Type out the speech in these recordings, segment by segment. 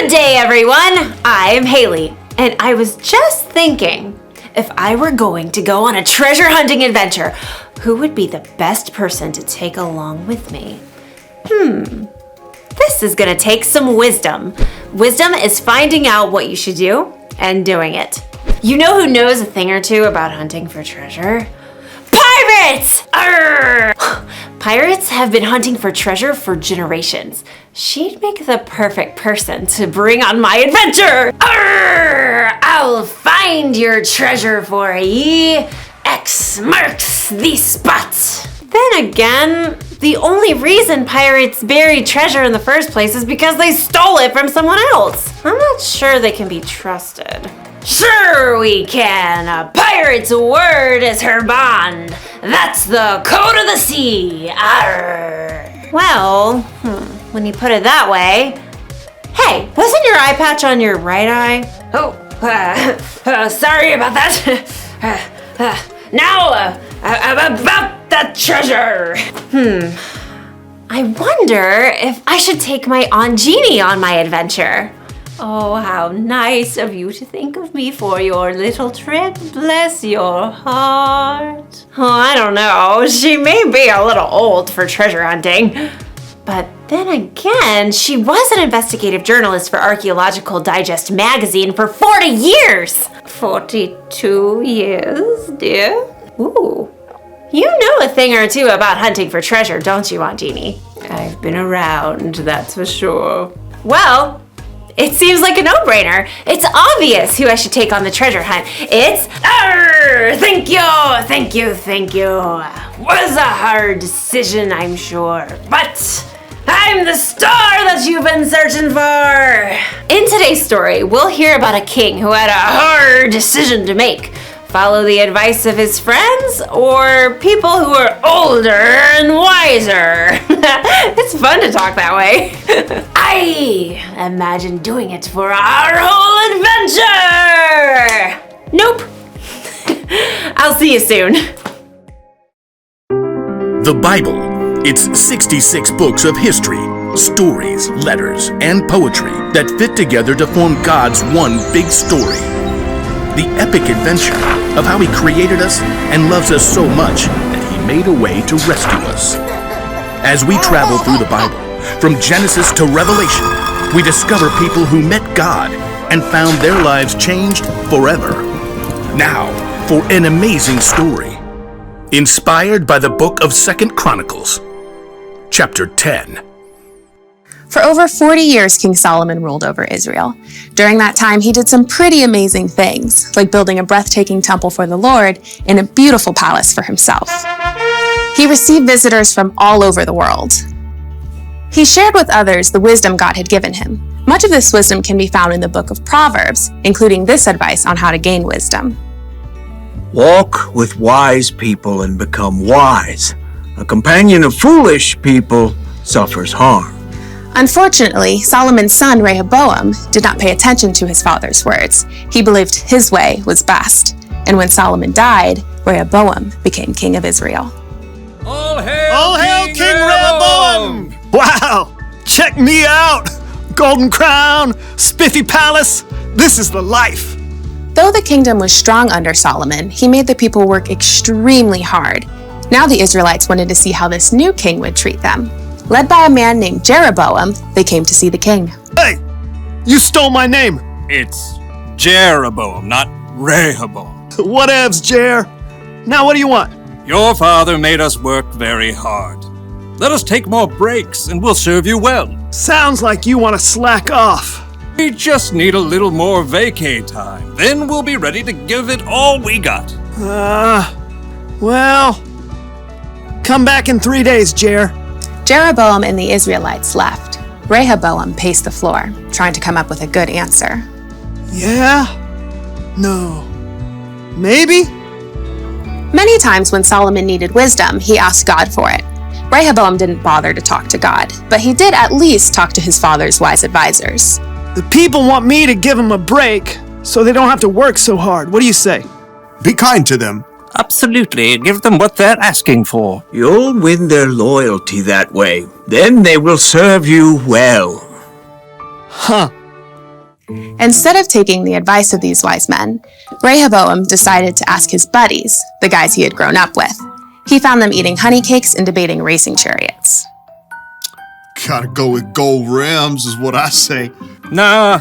Good day, everyone! I am Haley, and I was just thinking, if I were going to go on a treasure hunting adventure, who would be the best person to take along with me? This is gonna take some wisdom. Wisdom is finding out what you should do and doing it. You know who knows a thing or two about hunting for treasure? Pirates! Arr! Pirates have been hunting for treasure for generations. She'd make the perfect person to bring on my adventure! Arr! I'll find your treasure for ye. X marks the spot. Then again, the only reason pirates bury treasure in the first place is because they stole it from someone else. I'm not sure they can be trusted. Sure we can. A pirate's word is her bond. That's the code of the sea. Arr. Well, when you put it that way. Hey, wasn't your eye patch on your right eye? Oh, sorry about that. Now, about that treasure. I wonder if I should take my Aunt Jeannie on my adventure. Oh, how nice of you to think of me for your little trip. Bless your heart. Oh, I don't know. She may be a little old for treasure hunting. But then again, she was an investigative journalist for Archaeological Digest magazine for 40 years. 42 years, dear? Ooh. You know a thing or two about hunting for treasure, don't you, Aunt Jeannie? I've been around, that's for sure. Well, it seems like a no-brainer. It's obvious who I should take on the treasure hunt. It's... Thank you. Was a hard decision, I'm sure. But I'm the star that you've been searching for. In today's story, we'll hear about a king who had a hard decision to make. Follow the advice of his friends or people who are older and wiser. It's fun to talk that way. I imagine doing it for our whole adventure. Nope. I'll see you soon. The Bible. It's 66 books of history, stories, letters, and poetry that fit together to form God's one big story. The epic adventure of how He created us and loves us so much that He made a way to rescue us. As we travel through the Bible, from Genesis to Revelation, we discover people who met God and found their lives changed forever. Now, for an amazing story, inspired by the book of 2 Chronicles, chapter 10. For over 40 years, King Solomon ruled over Israel. During that time, he did some pretty amazing things, like building a breathtaking temple for the Lord and a beautiful palace for himself. He received visitors from all over the world. He shared with others the wisdom God had given him. Much of this wisdom can be found in the book of Proverbs, including this advice on how to gain wisdom. Walk with wise people and become wise. A companion of foolish people suffers harm. Unfortunately, Solomon's son Rehoboam did not pay attention to his father's words. He believed his way was best. And when Solomon died, Rehoboam became king of Israel. All hail King Rehoboam! Wow! Check me out! Golden crown, spiffy palace, this is the life! Though the kingdom was strong under Solomon, he made the people work extremely hard. Now the Israelites wanted to see how this new king would treat them. Led by a man named Jeroboam, they came to see the king. Hey! You stole my name! It's Jeroboam, not Rehoboam. Whatevs, Jer. Now what do you want? Your father made us work very hard. Let us take more breaks and we'll serve you well. Sounds like you want to slack off. We just need a little more vacay time. Then we'll be ready to give it all we got. Well, come back in 3 days, Jer. Jeroboam and the Israelites left. Rehoboam paced the floor, trying to come up with a good answer. Yeah? No. Maybe? Many times when Solomon needed wisdom, he asked God for it. Rehoboam didn't bother to talk to God, but he did at least talk to his father's wise advisors. The people want me to give them a break so they don't have to work so hard. What do you say? Be kind to them. Absolutely. Give them what they're asking for. You'll win their loyalty that way. Then they will serve you well. Huh. Instead of taking the advice of these wise men, Rehoboam decided to ask his buddies, the guys he had grown up with. He found them eating honey cakes and debating racing chariots. Gotta go with gold rims is what I say. Nah,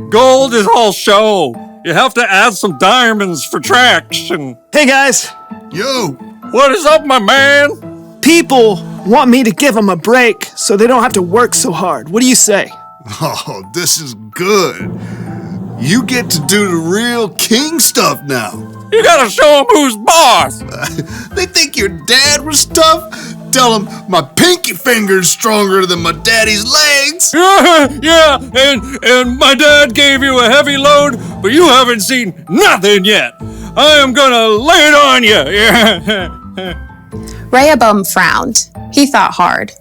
gold is all show. You have to add some diamonds for traction. Hey guys, Yo, What is up, my man? people want me to give them a break so they don't have to work so hard. What do you say? oh, this is good. You get to do the real king stuff now. You gotta show them who's boss. They think your dad was tough? Tell them my pinky finger's stronger than my daddy's legs. Yeah, and my dad gave you a heavy load, but you haven't seen nothing yet. I am gonna lay it on you. Yeah. Rehoboam frowned. He thought hard.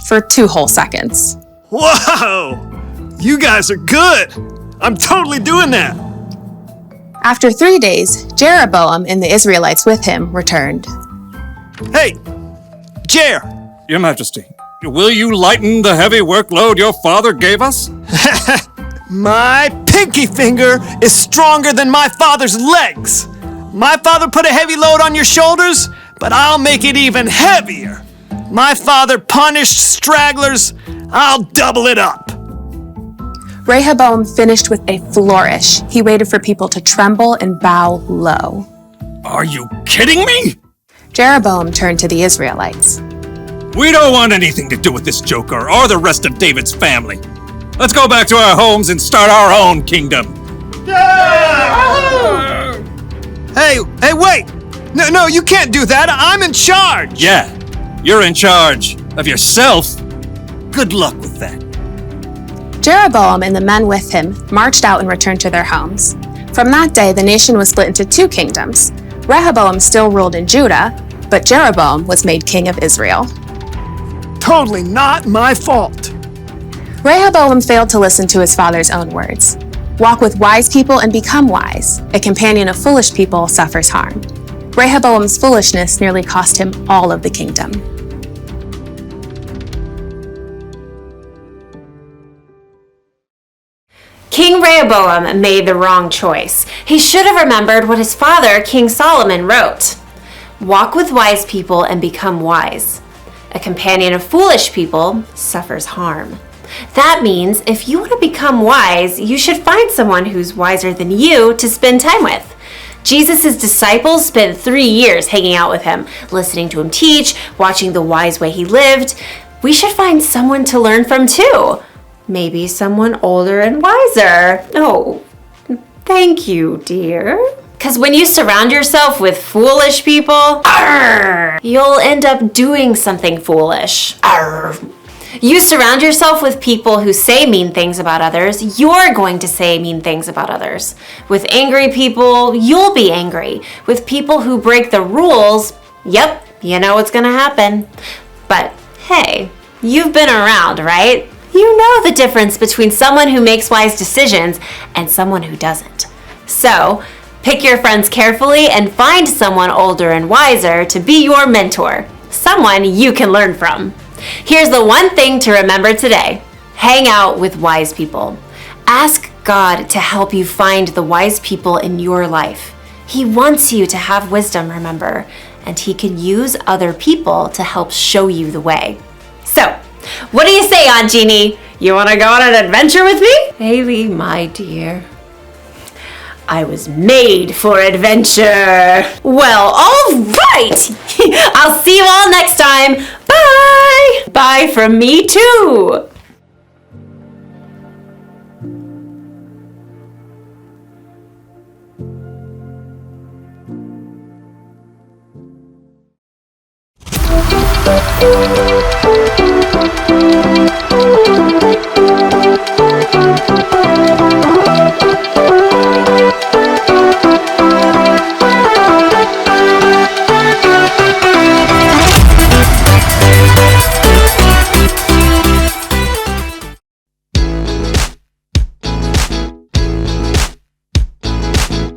For 2 whole seconds. Whoa! You guys are good! I'm totally doing that! After 3 days, Jeroboam and the Israelites with him returned. Hey! Jer! Your Majesty, will you lighten the heavy workload your father gave us? My pinky finger is stronger than my father's legs! My father put a heavy load on your shoulders, but I'll make it even heavier! My father punished stragglers. I'll double it up. Rehoboam finished with a flourish. He waited for people to tremble and bow low. Are you kidding me? Jeroboam turned to the Israelites. We don't want anything to do with this joker or the rest of David's family. Let's go back to our homes and start our own kingdom. Hey, wait! No, you can't do that. I'm in charge. Yeah, you're in charge of yourself. Good luck with that. Jeroboam and the men with him marched out and returned to their homes. From that day, the nation was split into two kingdoms. Rehoboam still ruled in Judah, but Jeroboam was made king of Israel. Totally not my fault. Rehoboam failed to listen to his father's own words. Walk with wise people and become wise. A companion of foolish people suffers harm. Rehoboam's foolishness nearly cost him all of the kingdom. King Rehoboam made the wrong choice. He should have remembered what his father, King Solomon, wrote. Walk with wise people and become wise. A companion of foolish people suffers harm. That means if you want to become wise, you should find someone who's wiser than you to spend time with. Jesus' disciples spent 3 years hanging out with him, listening to him teach, watching the wise way he lived. We should find someone to learn from too. Maybe someone older and wiser. Oh, thank you, dear. Because when you surround yourself with foolish people, you'll end up doing something foolish. You surround yourself with people who say mean things about others, you're going to say mean things about others. With angry people, you'll be angry. With people who break the rules, yep, you know what's gonna happen. But hey, you've been around, right? You know the difference between someone who makes wise decisions and someone who doesn't. So, pick your friends carefully and find someone older and wiser to be your mentor, someone you can learn from. Here's the one thing to remember today. Hang out with wise people. Ask God to help you find the wise people in your life. He wants you to have wisdom, remember, and He can use other people to help show you the way. So, what do you say, Aunt Jeannie? You want to go on an adventure with me? Haley, my dear, I was made for adventure. Well, all right. I'll see you all next time. Bye. Bye from me too.